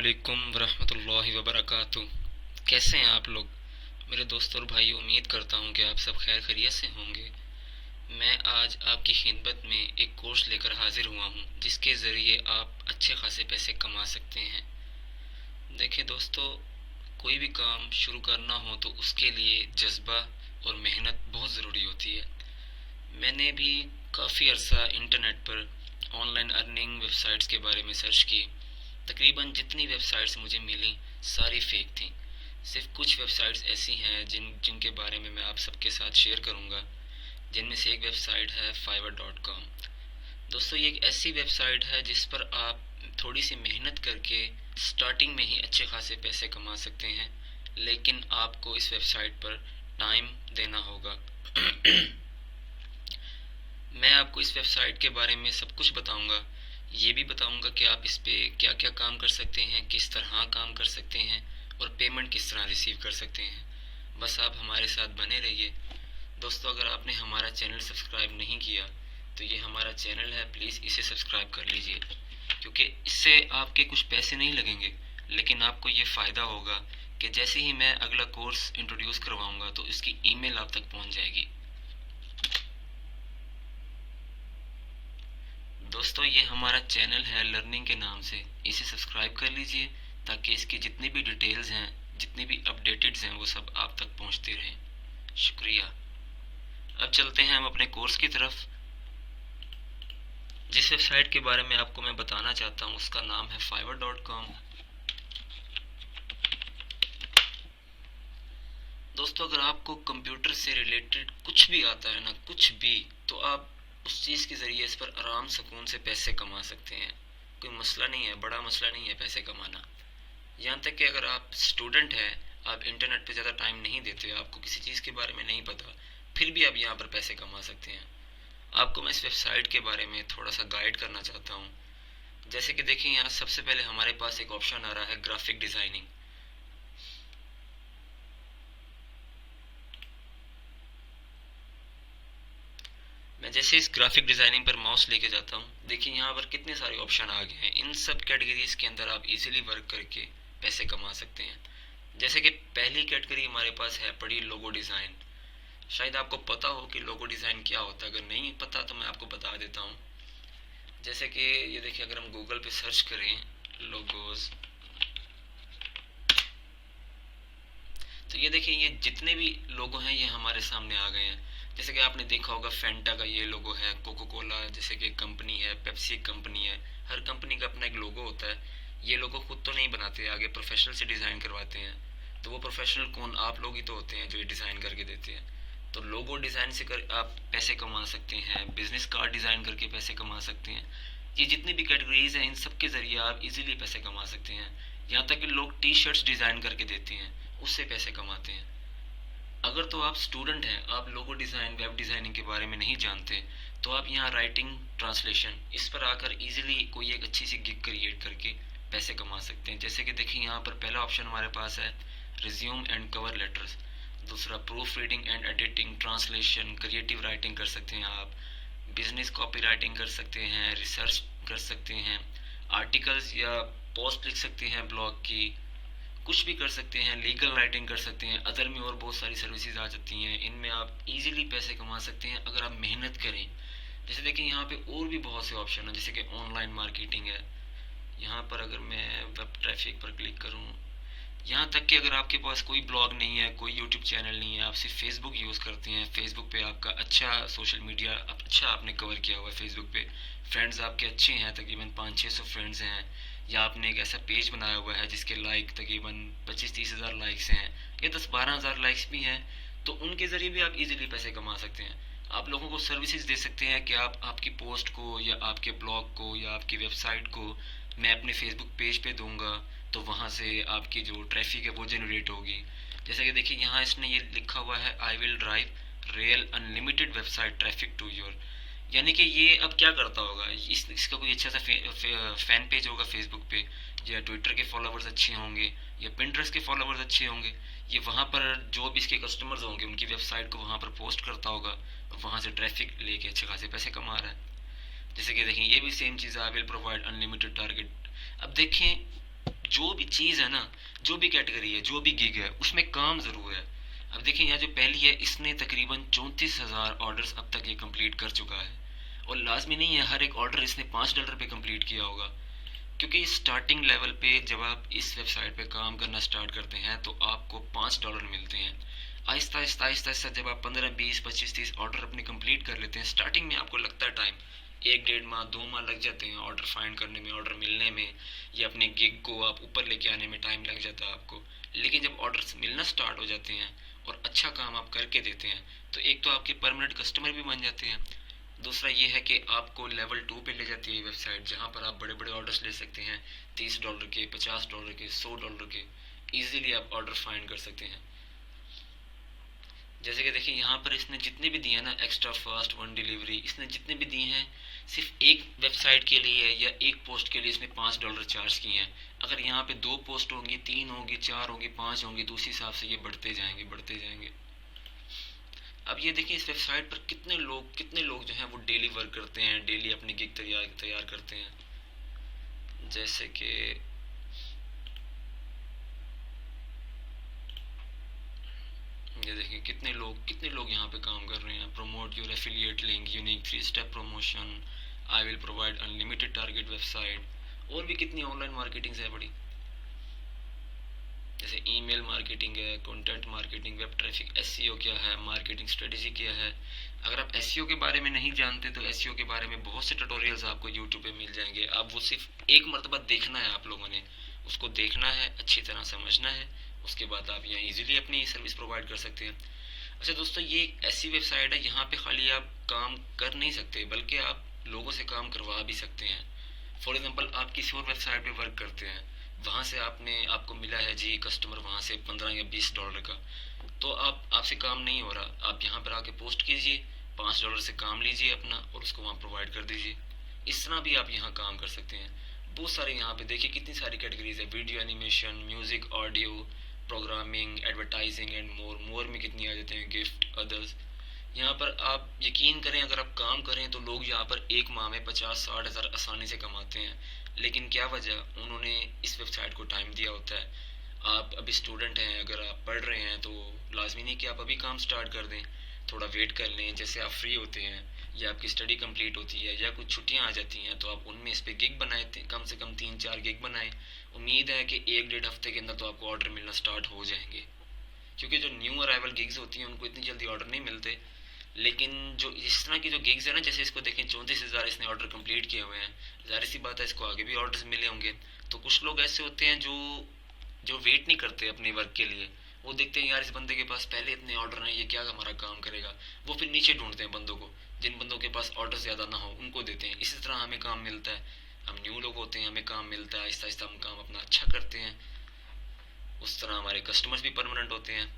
अस्सलामुअलैकुम वरहमतुल्लाहि वबरकातुह। कैसे हैं आप लोग मेरे दोस्तों और भाई। उम्मीद करता हूं कि आप सब खैर खैरियत से होंगे। मैं आज आपकी खिदमत में एक कोर्स लेकर हाजिर हुआ हूं जिसके ज़रिए आप अच्छे खासे पैसे कमा सकते हैं। देखिए दोस्तों, कोई भी काम शुरू करना हो तो उसके लिए जज्बा और मेहनत बहुत ज़रूरी होती है। मैंने भी काफ़ी अरसा इंटरनेट पर ऑनलाइन अर्निंग वेबसाइट्स के बारे में सर्च की। तकरीबन जितनी वेबसाइट्स मुझे मिली सारी फेक थीं। सिर्फ कुछ वेबसाइट्स ऐसी हैं जिनके बारे में मैं आप सबके साथ शेयर करूंगा। जिनमें से एक वेबसाइट है fiverr.com। दोस्तों, ये एक ऐसी वेबसाइट है जिस पर आप थोड़ी सी मेहनत करके स्टार्टिंग में ही अच्छे खासे पैसे कमा सकते हैं, लेकिन आपको इस वेबसाइट पर टाइम देना होगा। मैं आपको इस वेबसाइट के बारे में सब कुछ बताऊंगा। ये भी बताऊंगा कि आप इस पे क्या क्या काम कर सकते हैं, किस तरह काम कर सकते हैं और पेमेंट किस तरह रिसीव कर सकते हैं। बस आप हमारे साथ बने रहिए। दोस्तों, अगर आपने हमारा चैनल सब्सक्राइब नहीं किया तो ये हमारा चैनल है, प्लीज़ इसे सब्सक्राइब कर लीजिए, क्योंकि इससे आपके कुछ पैसे नहीं लगेंगे, लेकिन आपको ये फ़ायदा होगा कि जैसे ही मैं अगला कोर्स इंट्रोड्यूस करवाऊंगा तो इसकी ईमेल आप तक पहुंच जाएगी। दोस्तों, ये हमारा चैनल है लर्निंग के नाम से, इसे सब्सक्राइब कर लीजिए ताकि इसकी जितनी भी डिटेल्स हैं, जितनी भी अपडेटेड्स हैं, वो सब आप तक पहुंचते रहें। शुक्रिया। अब चलते हैं हम अपने कोर्स की तरफ। जिस वेबसाइट के बारे में आपको मैं बताना चाहता हूँ उसका नाम है fiverr.com। दोस्तों, अगर आपको कंप्यूटर से रिलेटेड कुछ भी आता है ना, कुछ भी, तो आप उस चीज़ के ज़रिए इस पर आराम सुकून से पैसे कमा सकते हैं। कोई मसला नहीं है, बड़ा मसला नहीं है पैसे कमाना। यहाँ तक कि अगर आप स्टूडेंट हैं, आप इंटरनेट पे ज़्यादा टाइम नहीं देते, आपको किसी चीज़ के बारे में नहीं पता, फिर भी आप यहाँ पर पैसे कमा सकते हैं। आपको मैं इस वेबसाइट के बारे में थोड़ा सा गाइड करना चाहता हूँ। जैसे कि देखिए, यहाँ सबसे पहले हमारे पास एक ऑप्शन आ रहा है ग्राफिक डिज़ाइनिंग। मैं जैसे इस ग्राफिक डिज़ाइनिंग पर माउस लेके जाता हूँ, देखिए यहाँ पर कितने सारे ऑप्शन आ गए हैं। इन सब कैटेगरीज के अंदर आप इजीली वर्क करके पैसे कमा सकते हैं। जैसे कि पहली कैटेगरी हमारे पास है पड़ी लोगो डिज़ाइन। शायद आपको पता हो कि लोगो डिज़ाइन क्या होता है, अगर नहीं पता तो मैं आपको बता देता हूँ। जैसे कि ये देखिए, अगर हम गूगल पे सर्च करें लोगोज, तो ये देखिए ये जितने भी लोगो हैं ये हमारे सामने आ गए हैं। जैसे कि आपने देखा होगा फेंटा का ये लोगो है, कोको कोला जैसे कि कंपनी है, पेप्सी एक कंपनी है। हर कंपनी का अपना एक लोगो होता है। ये लोगो खुद तो नहीं बनाते, आगे प्रोफेशनल से डिज़ाइन करवाते हैं। तो वो प्रोफेशनल कौन, आप लोग ही तो होते हैं जो ये डिज़ाइन करके देते हैं। तो लोगो डिज़ाइन से कर आप पैसे कमा सकते हैं, बिजनेस कार्ड डिज़ाइन करके पैसे कमा सकते हैं। ये जितनी भी कैटेगरीज हैं इन सब के ज़रिए आप इजीली पैसे कमा सकते हैं। यहाँ तक कि लोग टी शर्ट्स डिज़ाइन करके देते हैं, उससे पैसे कमाते हैं। अगर तो आप स्टूडेंट हैं, आप लोगो डिज़ाइन, वेब डिज़ाइनिंग के बारे में नहीं जानते, तो आप यहाँ राइटिंग, ट्रांसलेशन, इस पर आकर इजीली कोई एक अच्छी सी गिग क्रिएट करके पैसे कमा सकते हैं। जैसे कि देखिए यहाँ पर पहला ऑप्शन हमारे पास है रिज्यूम एंड कवर लेटर्स। दूसरा proof reading and editing, translation, creative writing कर सकते हैं आप। बिजनेस कॉपी राइटिंग कर सकते हैं, रिसर्च कर सकते हैं, आर्टिकल्स या पोस्ट लिख सकते हैं ब्लॉग की, कुछ भी कर सकते हैं, लीगल राइटिंग कर सकते हैं। अदर में और बहुत सारी सर्विसेज आ जाती हैं, इनमें आप इजीली पैसे कमा सकते हैं अगर आप मेहनत करें। जैसे देखिए यहाँ पे और भी बहुत से ऑप्शन हैं, जैसे कि ऑनलाइन मार्केटिंग है। यहाँ पर अगर मैं वेब ट्रैफिक पर क्लिक करूँ, यहाँ तक कि अगर आपके पास कोई ब्लॉग नहीं है, कोई यूट्यूब चैनल नहीं है, आप सिर्फ फेसबुक यूज़ करते हैं, फेसबुक पे आपका अच्छा सोशल मीडिया अच्छा आपने कवर किया हुआ है, फेसबुक पे फ्रेंड्स आपके अच्छे हैं, तकरीबन 500-600 फ्रेंड्स हैं, या आपने एक ऐसा पेज बनाया हुआ है जिसके लाइक तकरीबन 25-30 हज़ार लाइक्स हैं या 10-12 हज़ार लाइक्स भी हैं, तो उनके ज़रिए भी आप इजीली पैसे कमा सकते हैं। आप लोगों को सर्विसेज दे सकते हैं कि आप आपकी पोस्ट को या आपके ब्लॉग को या आपकी वेबसाइट को मैं अपने फेसबुक पेज पे दूंगा, तो वहाँ से आपकी जो ट्रैफिक है वो जनरेट होगी। जैसे कि देखिए यहाँ इसने ये लिखा हुआ है I will drive real unlimited website traffic to your. यानी कि ये अब क्या करता होगा, इसका कोई अच्छा सा फैन पेज होगा फेसबुक पे, या ट्विटर के फॉलोवर्स अच्छे होंगे, या पिंटरेस्ट के फॉलोवर्स अच्छे होंगे, ये वहाँ पर जो भी इसके कस्टमर्स होंगे उनकी वेबसाइट को वहाँ पर पोस्ट करता होगा, वहाँ से ट्रैफिक लेके अच्छे खासे पैसे कमा रहा है। जैसे कि देखें ये भी सेम चीज़ है, I will provide unlimited target. अब देखें जो भी चीज़ है ना, जो भी कैटेगरी है, जो भी गिग है, उसमें काम ज़रूर है। अब देखिए यहाँ जो पहली है, इसने तकरीबन 34,000 ऑर्डर्स अब तक ये कंप्लीट कर चुका है। और लाजमी नहीं है हर एक ऑर्डर इसने $5 पे कंप्लीट किया होगा, क्योंकि स्टार्टिंग लेवल पे जब आप इस वेबसाइट पे काम करना स्टार्ट करते हैं तो आपको $5 मिलते हैं। आहिस्ता आहिस्ता आहिस्ता आहिस्ता जब आप 15, 20, 25, 30 ऑर्डर अपने कंप्लीट कर लेते हैं, स्टार्टिंग में आपको लगता है टाइम, 1 डेढ़ माह 2 माह लग जाते हैं ऑर्डर फाइंड करने में, ऑर्डर मिलने में, या अपने गिग को आप ऊपर लेके आने में टाइम लग जाता है आपको। लेकिन जब ऑर्डर्स मिलना स्टार्ट हो जाते हैं और अच्छा काम आप करके देते हैं, तो एक तो आपके परमानेंट कस्टमर भी बन जाते हैं, दूसरा ये है कि आपको लेवल 2 पे ले जाती है वेबसाइट, जहाँ पर आप बड़े बड़े ऑर्डर्स ले सकते हैं, $30 के, $50 के, $100 के, ईजिली आप ऑर्डर फाइंड कर सकते हैं। जैसे कि देखिए यहाँ पर इसने जितने भी दिए हैं ना, एक्स्ट्रा फास्ट, वन डिलीवरी, इसने जितने भी दिए हैं सिर्फ एक वेबसाइट के लिए या एक पोस्ट के लिए इसने $5 चार्ज किए हैं। अगर यहाँ पे 2 पोस्ट होंगी, 3 होंगी, 4 होंगी, 5 होंगी, तो उस हिसाब से ये बढ़ते जाएंगे, बढ़ते जाएंगे। अब ये देखिए इस वेबसाइट पर कितने लोग जो हैं वो डेली वर्क करते हैं, डेली अपनी गिग तैयार तैयार करते हैं। जैसे कि ये देखिए कितने लोग यहाँ पे काम कर रहे हैं। Promote your affiliate link, unique 3 step promotion, I will provide unlimited target website, और भी कितनी ऑनलाइन मार्केटिंग है बड़ी, जैसे ईमेल मार्केटिंग है, content marketing, web traffic, SEO क्या है, मार्केटिंग स्ट्रेटेजी क्या है। अगर आप एसईओ के बारे में नहीं जानते तो एसईओ के बारे में बहुत से ट्यूटोरियल्स आपको यूट्यूब पे मिल जाएंगे। आप वो सिर्फ एक मरतबा देखना है, आप लोगों ने उसको देखना है, अच्छी तरह समझना है, उसके बाद आप यहाँ इजीली अपनी सर्विस प्रोवाइड कर सकते हैं। अच्छा दोस्तों, ये एक ऐसी वेबसाइट है, यहाँ पे खाली आप काम कर नहीं सकते बल्कि आप लोगों से काम करवा भी सकते हैं। फॉर एग्जांपल आप किसी और वेबसाइट पे वर्क करते हैं, वहाँ से आपको मिला है जी कस्टमर, वहाँ से 15 या 20 डॉलर का, तो आपसे काम नहीं हो रहा, आप यहाँ पर आके पोस्ट कीजिए, $5 से काम लीजिए अपना और उसको वहाँ प्रोवाइड कर दीजिए। इस तरह भी आप यहाँ काम कर सकते हैं। बहुत सारे यहाँ पे देखिए कितनी सारी कैटेगरीज है, video animation, music, audio, programming, advertising and more. More में कितनी आ जाते हैं, गिफ्ट, अदर्स। यहाँ पर आप यकीन करें, अगर आप काम करें तो लोग यहाँ पर एक माह में 50-60 हज़ार आसानी से कमाते हैं। लेकिन क्या वजह, उन्होंने इस वेबसाइट को टाइम दिया होता है। आप अभी स्टूडेंट हैं, अगर आप पढ़ रहे हैं तो लाजमी नहीं कि आप अभी काम स्टार्ट कर दें, थोड़ा वेट कर लें। जैसे आप फ्री होते हैं या आपकी स्टडी कंप्लीट होती है या कुछ छुट्टियां आ जाती हैं, तो आप उनमें इस पर गिग बनाए, कम से कम 3-4 गिग बनाएं। उम्मीद है कि 1 डेढ़ हफ्ते के अंदर तो आपको ऑर्डर मिलना स्टार्ट हो जाएंगे, क्योंकि जो न्यू अराइवल गिग्स होती हैं उनको इतनी जल्दी ऑर्डर नहीं मिलते। लेकिन जो इस तरह की जो गिग्स है ना, जैसे इसको देखें 34,000 इसने ऑर्डर कंप्लीट किए हुए हैं, जाहिर सी बात है इसको आगे भी ऑर्डर्स मिले होंगे। तो कुछ लोग ऐसे होते हैं जो जो वेट नहीं करते अपने वर्क के लिए, वो देखते हैं यार इस बंदे के पास पहले इतने ऑर्डर हैं, ये क्या हमारा काम करेगा, वो फिर नीचे ढूंढते हैं बंदों को, जिन बंदों के पास ऑर्डर ज़्यादा ना हो उनको देते हैं। इसी तरह हमें काम मिलता है, हम न्यू लोग होते हैं, हमें काम मिलता है, आहिस्ता आहिस्ता हम काम अपना अच्छा करते हैं, उस तरह हमारे कस्टमर्स भी परमानेंट होते हैं।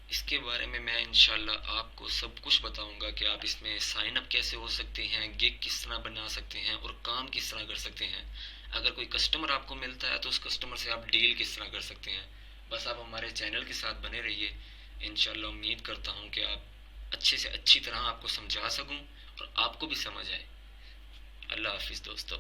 इसके बारे में मैं इंशाल्लाह आपको सब कुछ बताऊंगा कि आप इसमें साइन अप कैसे हो सकते हैं, गिग किस तरह बना सकते हैं और काम किस तरह कर सकते हैं। अगर कोई कस्टमर आपको मिलता है तो उस कस्टमर से आप डील किस तरह कर सकते हैं। बस आप हमारे चैनल के साथ बने रहिए, इंशाल्लाह उम्मीद करता हूँ कि आप अच्छे से अच्छी तरह आपको समझा सकूँ और आपको भी समझ आए। अल्लाह हाफिज़ दोस्तों।